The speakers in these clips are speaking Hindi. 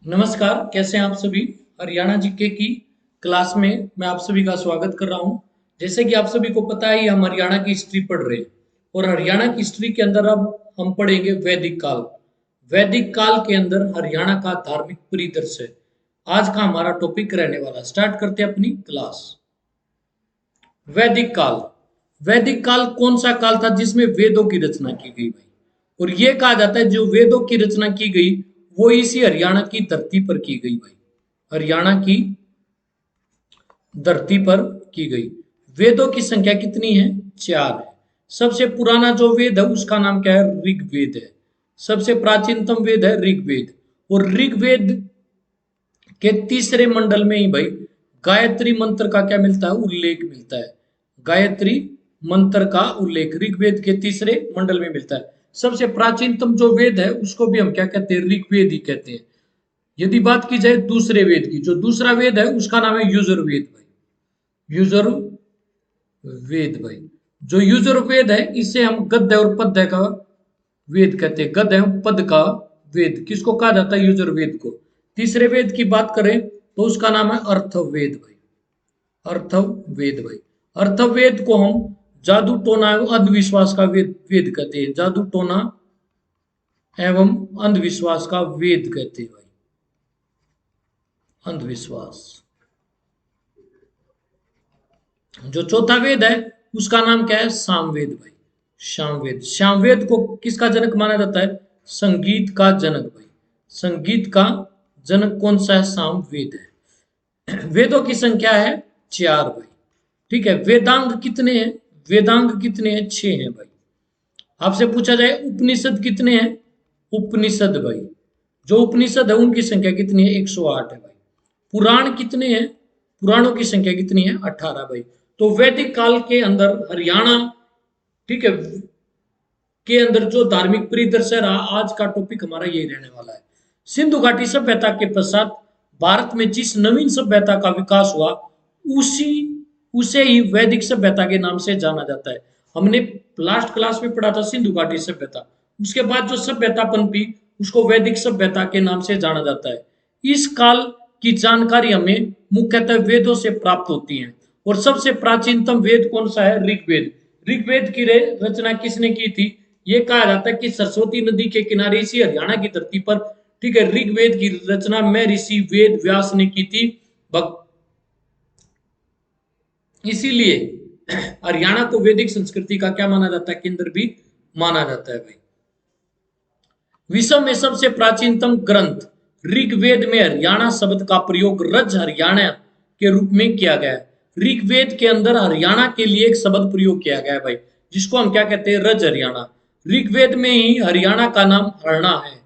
नमस्कार, कैसे हैं आप सभी? हरियाणा जीके की क्लास में मैं आप सभी का स्वागत कर रहा हूं। जैसे कि आप सभी को पता है, हम हरियाणा की हिस्ट्री पढ़ रहे हैं और हरियाणा की हिस्ट्री के अंदर अब हम पढ़ेंगे वैदिक काल। वैदिक काल के अंदर हरियाणा का धार्मिक परिदृश्य आज का हमारा टॉपिक रहने वाला। स्टार्ट करते हैं अपनी क्लास। वैदिक काल। वैदिक काल कौन सा काल था जिसमें वेदों की रचना की गई भाई? और ये कहा जाता है जो वेदों की रचना की गई वो इसी हरियाणा की धरती पर की गई भाई। हरियाणा की धरती पर की गई। वेदों की संख्या कितनी है? चार है। सबसे पुराना जो वेद है उसका नाम क्या है? ऋग्वेद है। सबसे प्राचीनतम वेद है ऋग्वेद। और ऋग्वेद के तीसरे मंडल में ही भाई गायत्री मंत्र का क्या मिलता है? उल्लेख मिलता है। गायत्री मंत्र का उल्लेख ऋग्वेद के तीसरे मंडल में मिलता है। सबसे प्राचीनतम जो वेद है उसको भी हम क्या कहते हैं? ऋग्वेद ही कहते हैं। यदि बात की जाए दूसरे वेद की, जो दूसरा वेद है उसका नाम है युजुर्वेद भाई। युजुर्वेद भाई। जो युजुर्वेद है इसे हम गद्य और पद्य का वेद कहते हैं। गद्य एवं पद का वेद किसको कहा जाता है? युजुर्वेद को। तीसरे वेद की बात करें तो उसका नाम है अर्थवेद भाई। अर्थवेद भाई। अर्थवेद को हम जादू टोना एवं अंधविश्वास का वेद वेद कहते हैं। जादू टोना एवं अंधविश्वास का वेद कहते हैं भाई। अंधविश्वास। जो चौथा वेद है उसका नाम क्या है? सामवेद भाई। सामवेद। सामवेद को किसका जनक माना जाता है? संगीत का जनक भाई। संगीत का जनक कौन सा है? सामवेद है। वेदों की संख्या है चार भाई। ठीक है। वेदांग कितने हैं? वेदांग कितने हैं? छह हैं भाई। आपसे पूछा जाए उपनिषद कितने हैं? उपनिषद भाई। जो उपनिषद है उनकी संख्या कितनी है? 108 है भाई। पुराण कितने हैं? पुराणों की संख्या कितनी है? 18 भाई। तो वैदिक काल के अंदर हरियाणा, ठीक है, के अंदर जो धार्मिक परिदृश्य रहा, आज का टॉपिक हमारा यही रहने वाला है। सिंधु घाटी सभ्यता के पश्चात भारत में जिस नवीन सभ्यता का विकास हुआ उसी उसे ही वैदिक सभ्यता के नाम से जाना जाता है। हमने लास्ट क्लास में पढ़ा था सिंधु घाटी सभ्यता। उसके बाद जो सभ्यता पनपी उसको वैदिक सभ्यता के नाम से जाना जाता है। इस काल की जानकारी हमें मुख्यतः वेदों से प्राप्त होती है। और सबसे प्राचीनतम वेद कौन सा है? ऋग्वेद। ऋग्वेद की रचना किसने की थी? ये कहा जाता है कि सरस्वती नदी के किनारे इसी हरियाणा की धरती पर, ठीक है, ऋग्वेद की रचना में ऋषि वेद व्यास ने की थी। इसीलिए हरियाणा को वैदिक संस्कृति का क्या माना जाता है? केंद्र भी माना जाता है भाई। विश्व में सबसे प्राचीनतम ग्रंथ ऋग्वेद में हरियाणा शब्द का प्रयोग रज हरियाणा के रूप में किया गया है। ऋग्वेद के अंदर हरियाणा के लिए एक शब्द प्रयोग किया गया है भाई, जिसको हम क्या कहते हैं? रज हरियाणा। ऋग्वेद में ही हरियाणा का नाम हरना है।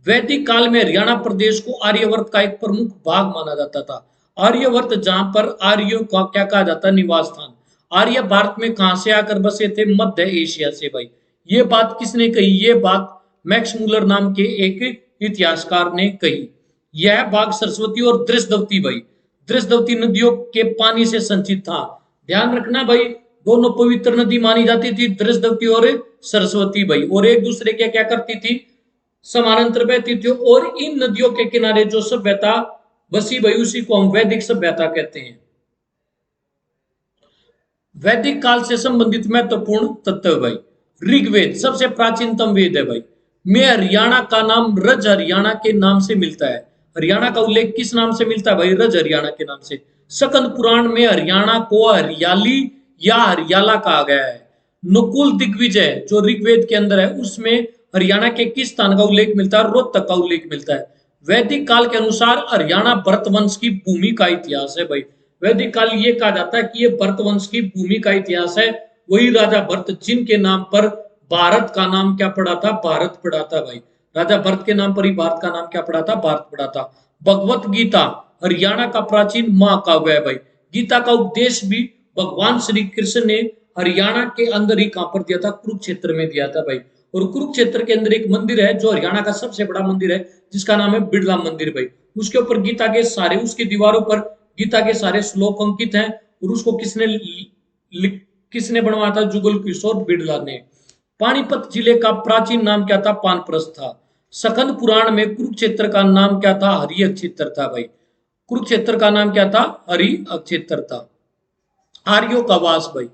वैदिक काल में हरियाणा प्रदेश को आर्यवर्त का एक प्रमुख भाग माना जाता था। आर्यवर्त जहां पर आर्यों का क्या कहा जाता है? निवास स्थान। आर्य भारत में कहां से आकर बसे थे? मध्य एशिया से भाई। ये बात किसने कही? ये बात मैक्स मूलर नाम के एक इतिहासकार ने कही। यह भाग सरस्वती और दृष्टवती भाई, दृष्टवती नदियों के पानी से संचित था। ध्यान रखना भाई, दोनों पवित्र नदी मानी जाती थी, दृष्टवती और सरस्वती भाई, और एक दूसरे के क्या करती थी? समानांतर बहती थी। और इन नदियों के किनारे जो सभ्यता बसी भाई उसी को हम वैदिक सभ्यता कहते हैं। वैदिक काल से संबंधित महत्वपूर्ण तत्व भाई। ऋग्वेद सबसे प्राचीनतम वेद है भाई। में हरियाणा का नाम रज हरियाणा के नाम से मिलता है। हरियाणा का उल्लेख किस नाम से मिलता है भाई? रज हरियाणा के नाम से। सकंद पुराण में हरियाणा को हरियाली या हरियाला कहा गया है। नकुल दिग्विजय जो ऋग्वेद के अंदर है उसमें हरियाणा के किस स्थान का उल्लेख मिलता है? रोहतक का उल्लेख मिलता है। वैदिक काल के अनुसार हरियाणा भरत वंश की भूमि का इतिहास है भाई। वैदिक काल ये कहा जाता है कि ये भरत वंश की भूमि का इतिहास है। वही राजा भरत जिनके नाम पर भारत का नाम क्या पड़ा था? भारत पड़ा था भाई। राजा भरत के नाम पर ही भारत का नाम क्या पड़ा था? भारत पड़ा था। भगवत गीता हरियाणा का प्राचीन महाकाव्य है भाई। गीता का उपदेश भी भगवान श्री कृष्ण ने हरियाणा के अंदर ही कहां पर दिया था? कुरुक्षेत्र में दिया था भाई। और कुरुक्षेत्र के अंदर एक मंदिर है जो हरियाणा का सबसे बड़ा मंदिर है, जिसका नाम है बिड़ला मंदिर भाई। उसके ऊपर गीता के सारे, उसकी दीवारों पर गीता के सारे श्लोक अंकित हैं। और उसको किसने बनवाया था? जुगल किशोर बिड़ला ने। पानीपत जिले का प्राचीन नाम क्या था? पानप्रस्थ था। स्कंद पुराण में कुरुक्षेत्र का नाम क्या था? हरि अक्षेत्र था भाई। कुरुक्षेत्र का नाम क्या था? हरि अक्षेत्र था। आर्यों का वास भाई।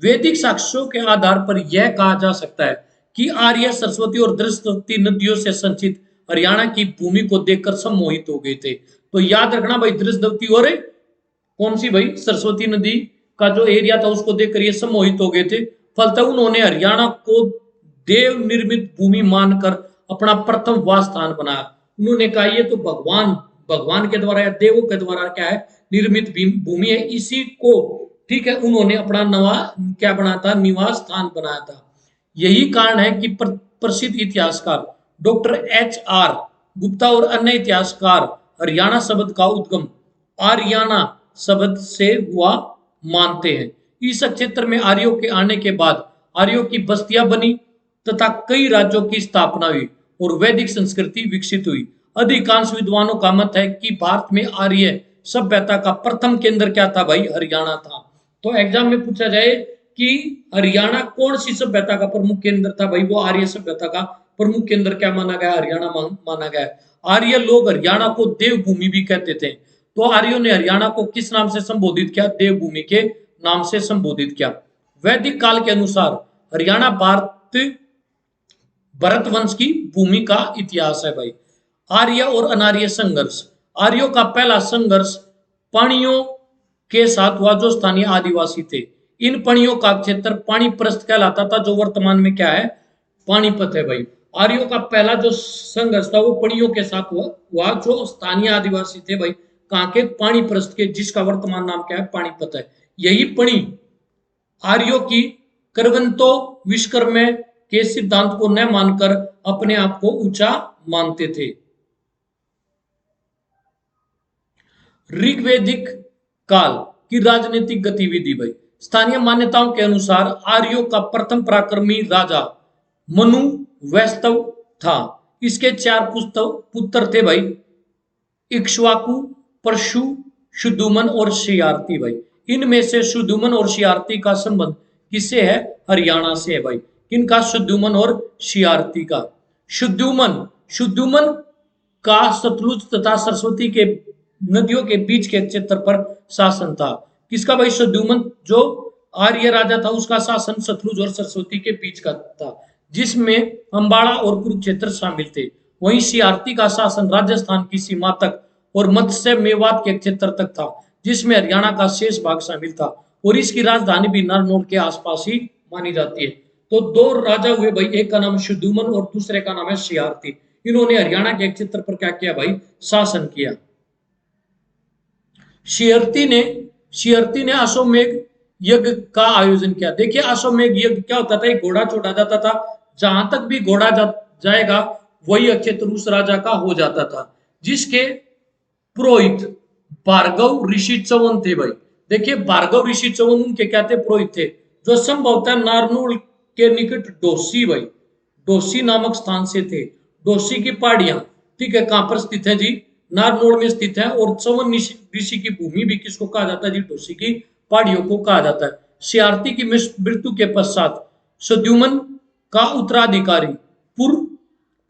वैदिक साक्ष्यों के आधार पर यह कहा जा सकता है कि आर्य सरस्वती और दृष्टि नदियों से संचित हरियाणा की भूमि को देखकर सम्मोहित हो गए थे। तो याद रखना भाई, दृष्टि और कौन सी भाई? सरस्वती नदी का जो एरिया था उसको देखकर ये सम्मोहित हो गए थे। फलतः उन्होंने हरियाणा को देव निर्मित भूमि मानकर अपना प्रथम वास स्थान बनाया। उन्होंने कहा ये तो भगवान भगवान के द्वारा या देवों के द्वारा क्या है, निर्मित भूमि है, इसी को ठीक है उन्होंने अपना नवा क्या बनाया था, निवास स्थान बनाया था। यही कारण है कि प्रसिद्ध इतिहासकार डॉक्टर HR गुप्ता और अन्य इतिहासकार हरियाणा शब्द का उद्गम आर्याना शब्द से हुआ मानते हैं। इस क्षेत्र में आर्यों के आने के बाद आर्यों की बस्तियां बनी तथा कई राज्यों की स्थापना हुई और वैदिक संस्कृति विकसित हुई। अधिकांश विद्वानों का मत है कि भारत में आर्य सभ्यता का प्रथम केंद्र क्या था भाई? हरियाणा था। तो एग्जाम में पूछा जाए कि हरियाणा कौन सी सभ्यता का प्रमुख केंद्र था भाई? वो आर्य सभ्यता का प्रमुख केंद्र क्या माना गया? हरियाणा माना गया। आर्य लोग हरियाणा को देवभूमि भी कहते थे। तो आर्यों ने हरियाणा को किस नाम से संबोधित किया? देवभूमि के नाम से संबोधित किया। वैदिक काल के अनुसार हरियाणा भारत भरत वंश की भूमि का इतिहास है भाई। आर्य और अनार्य संघर्ष। आर्यों का पहला संघर्ष पाणियों के साथ हुआ जो स्थानीय आदिवासी थे। इन पणियों का क्षेत्र पाणीप्रस्थ कहलाता था, जो वर्तमान में क्या है? पानीपत है भाई। आर्यों का पहला जो संघर्ष था वो पणियों के साथ हुआ जो स्थानीय आदिवासी थे भाई। कहाँ के? पाणीप्रस्थ के, जिसका वर्तमान नाम क्या है? पानीपत है। यही पणि आर्यों की करवंतो विश्वकर्म के सिद्धांत को न मानकर अपने आप को ऊंचा मानते थे। ऋग्वैदिक काल की राजनीतिक गतिविधि भाई। स्थानीय मान्यताओं के अनुसार आर्यों का प्रथम पराक्रमी राजा मनु वैस्तव था। इसके 4 पुत्र थे भाई, इक्ष्वाकु, परशु, शुद्धुमन और शियारती भाई। इनमें से शुद्धुमन और शियारती का संबंध किससे है? हरियाणा से है भाई। किनका? शुद्धुमन और शियारती का। शुद्धुमन शुद्धुमन का सतलुज तथा सरस्वती के नदियों के बीच के क्षेत्र पर शासन था। किसका भाई? शुद्धुमन जो आर्य राजा था उसका शासन सतलुज और सरस्वती के बीच का था, जिसमें अंबाड़ा और कुरुक्षेत्र शामिल थे। वहीं शियारती का शासन राजस्थान की सीमा तक और मत्स्य मेवात के क्षेत्र तक था, जिसमें हरियाणा का शेष भाग शामिल था और इसकी राजधानी भी नारनौल के आसपास ही मानी जाती है। तो 2 राजा हुए भाई, एक का नाम शुद्धुमन और दूसरे का नाम है शियारती। इन्होंने हरियाणा के क्षेत्र पर क्या किया भाई? शासन किया। शियारती ने अश्वमेध यज्ञ का आयोजन किया। देखिए अश्वमेध यज्ञ क्या होता था? एक घोड़ा छोड़ा जाता था, जहां तक भी घोड़ा जाएगा वही क्षेत्र उस राजा का हो जाता था, जिसके पुरोहित भार्गव ऋषि चवन थे भाई। देखिए भार्गव ऋषि चवन उनके क्या थे? पुरोहित थे, जो संभवतः नारनौल के निकट डोसी भाई, डोसी नामक स्थान से थे। डोसी की पहाड़ियां ठीक है कहां पर स्थित है जी? नारनौल में स्थित है। और चवन ऋषि की भूमि भी किसको कहा जाता है जी? डोसी की पहाड़ियों को कहा जाता है। शियारती की मृत्यु के पश्चात सद्युमन का उत्तराधिकारी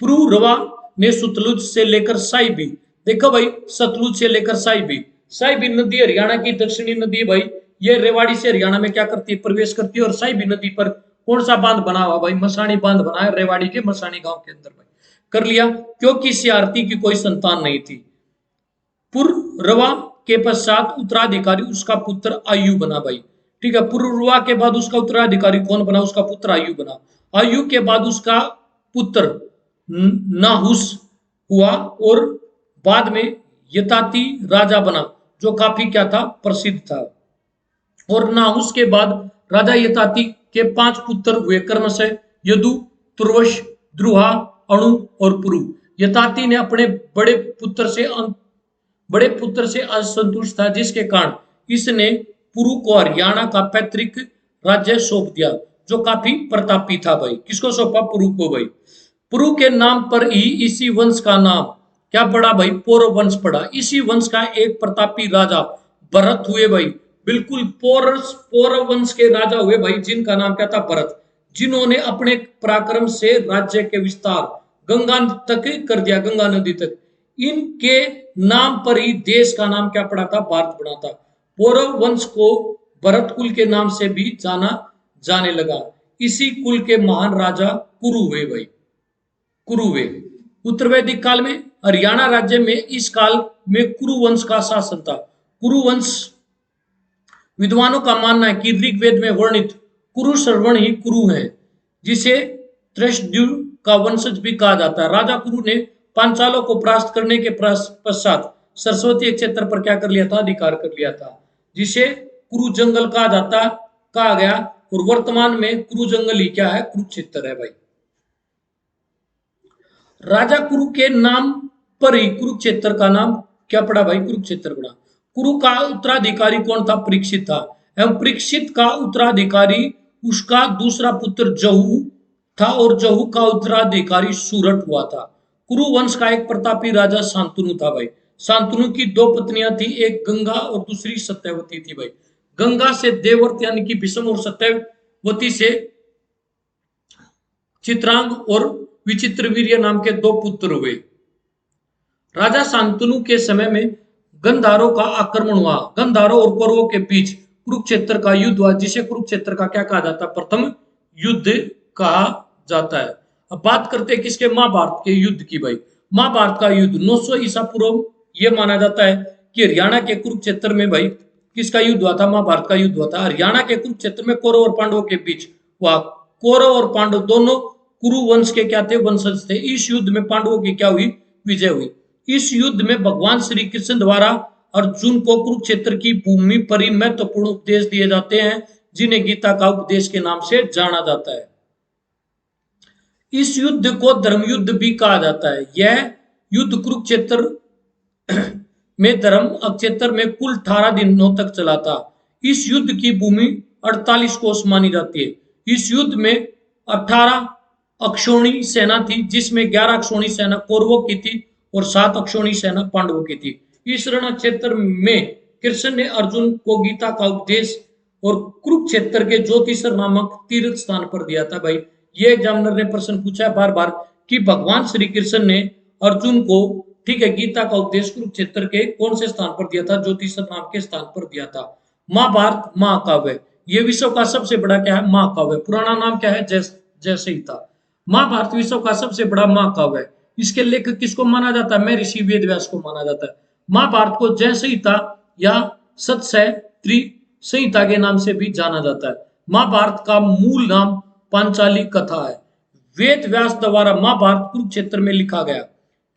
पुरुरवा ने सतलुज से लेकर साइबी, देखो भाई सतलुज से लेकर साइबी नदी हरियाणा की दक्षिणी नदी है भाई। ये रेवाड़ी से हरियाणा में क्या करती है? प्रवेश करती है। और साइबी नदी पर कौन सा बांध बना हुआ भाई? मसाणी बांध बना है रेवाड़ी के मसाणी गांव के अंदर भाई। कर लिया। क्योंकि शियारती की कोई संतान नहीं थी, पुररवा के पश्चात उत्तराधिकारी उसका पुत्र आयु बना भाई। ठीक है, पुररवा के बाद उसका उत्तराधिकारी कौन बना? उसका पुत्र आयु बना। आयु के बाद उसका पुत्र नाहुस हुआ और बाद में यताति राजा बना, जो काफी क्या था? प्रसिद्ध था। और नाहुस के बाद राजा यताति के 5 पुत्र हुए, कर्मशय, यदु, तुर्वश, द्रुहा, अणु और पुरु। यताति ने अपने बड़े पुत्र से असंतुष्ट था, जिसके कारण इसने पुरु को हरियाणा का पैतृक राज्य सौंप दिया, जो काफी प्रतापी था भाई। किसको सौंपा? पुरु को भाई। पुरु के नाम पर ही इसी वंश का नाम क्या पड़ा भाई? पौरव वंश पड़ा। इसी वंश का एक प्रतापी राजा भरत हुए भाई। बिल्कुल पौरव वंश के राजा हुए भाई, जिनका नाम क्या था? भरत, जिन्होंने अपने पराक्रम से राज्य के विस्तार, गंगा तक कर दिया, गंगा नदी तक। इनके नाम पर ही देश का नाम क्या पड़ा था, भारत बना था। पौरव वंश को भरत कुल के नाम से भी जाना जाने लगा। इसी कुल के महान राजा कुरु हुए भाई, कुरु हुए। उत्तर वैदिक काल में हरियाणा राज्य में इस काल में कुरु वंश का शासन था। कुरु वंश, विद्वानों का मानना है कि ऋग्वेद में वर्णित कुरु श्रवण ही कुरु है, जिसे त्रिशद्यु का वंशज भी कहा जाता है। राजा कुरु ने पांचालों को परास्त करने के पश्चात सरस्वती क्षेत्र पर क्या कर लिया था, अधिकार कर लिया था, जिसे कुरु जंगल कहा गया। और वर्तमान में कुरु जंगल ही क्या है, कुरुक्षेत्र है भाई। राजा कुरु के नाम पर ही कुरुक्षेत्र का नाम क्या पड़ा भाई, कुरुक्षेत्र पड़ा। कुरु का उत्तराधिकारी कौन था, परीक्षित था। एवं परीक्षित का उत्तराधिकारी उसका दूसरा पुत्र जहू था, और जहू का उत्तराधिकारी सूरट हुआ था। कुरु वंश का एक प्रतापी राजा शांतनु था भाई। शांतनु की दो पत्नियां थी, एक गंगा और दूसरी सत्यवती थी भाई। गंगा से देवव्रत यानी कि भीष्म, और सत्यवती से चित्रांग और विचित्रवीर्य नाम के दो पुत्र हुए। राजा शांतनु के समय में गंधारों का आक्रमण हुआ। गंधारों और कौरवों के बीच कुरुक्षेत्र का युद्ध हुआ, जिसे कुरुक्षेत्र का क्या कहा जाता है, प्रथम युद्ध कहा जाता है। अब बात करते हैं किसके, महाभारत के युद्ध की भाई। महाभारत का युद्ध 900 ईसा पूर्व यह माना जाता है कि हरियाणा के कुरुक्षेत्र में भाई किसका युद्ध हुआ था, महाभारत का युद्ध हुआ था। हरियाणा के कुरुक्षेत्र में कौरव और पांडवों के बीच हुआ। कौरव और पांडव दोनों कुरु वंश के क्या थे, वंशज थे। इस युद्ध में पांडवों की क्या हुई, विजय हुई। इस युद्ध में भगवान श्री कृष्ण द्वारा अर्जुन को कुरुक्षेत्र की भूमि पर ही महत्वपूर्ण उपदेश दिए जाते हैं, जिन्हें गीता का उपदेश के नाम से जाना जाता है। इस युद्ध को धर्म युद्ध भी कहा जाता है। यह युद्ध कुरुक्षेत्र में धर्म क्षेत्र में कुल 18 दिनों तक चला था। इस युद्ध की भूमि 48 कोस मानी जाती है। इस युद्ध में 18 अक्षौणी सेना थी, जिसमें 11 अक्षौणी सेना कौरवों की थी और 7 अक्षौणी सेना पांडवों की थी। इस रण क्षेत्र में कृष्ण ने अर्जुन को गीता का उपदेश और कुरुक्षेत्र के ज्योतिषर नामक तीर्थ स्थान पर दिया था भाई। ये एग्जामिनर ने प्रश्न पूछा है बार बार कि भगवान श्री कृष्ण ने अर्जुन को, ठीक है, गीता का उपदेश कुरुक्षेत्र के कौन से स्थान पर दिया था, ज्योतिषर नाम के स्थान पर दिया था। महाभारत महाकाव्य, ये विश्व का सबसे बड़ा क्या है, महाकाव्य। पुराना नाम क्या है, जयसंहिता। महाभारत विश्व का सबसे बड़ा महाकाव्य है। इसके लेखक किसको माना जाता है, महर्षि वेदव्यास को माना जाता है। महाभारत को जय संहिता या सतसय त्रि संहिता के नाम से भी जाना जाता है। महाभारत का मूल नाम पांचाली कथा है। वेद व्यास द्वारा महाभारत कुरुक्षेत्र में लिखा गया।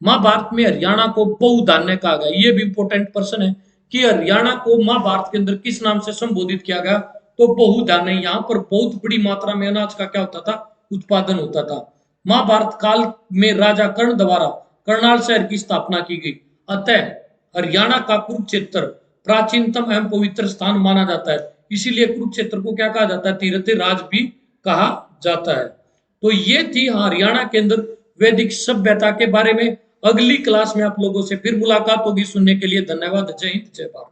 महाभारत में हरियाणा को बहुधान्य कहा गया। ये भी इंपॉर्टेंट प्रश्न है कि हरियाणा को महाभारत के अंदर किस नाम से संबोधित किया गया, तो बहुधान्य। यहाँ पर बहुत बड़ी मात्रा में अनाज का क्या होता था, उत्पादन होता था। महाभारत काल में राजा कर्ण द्वारा करनाल शहर की स्थापना की गई। अतः हरियाणा का कुरुक्षेत्र प्राचीनतम एवं पवित्र स्थान माना जाता है। इसीलिए कुरुक्षेत्र को क्या कहा जाता है, तीर्थ राज भी कहा जाता है। तो ये थी हरियाणा के अंदर वैदिक सभ्यता के बारे में। अगली क्लास में आप लोगों से फिर मुलाकात होगी। सुनने के लिए धन्यवाद। जय हिंद, जय भारत।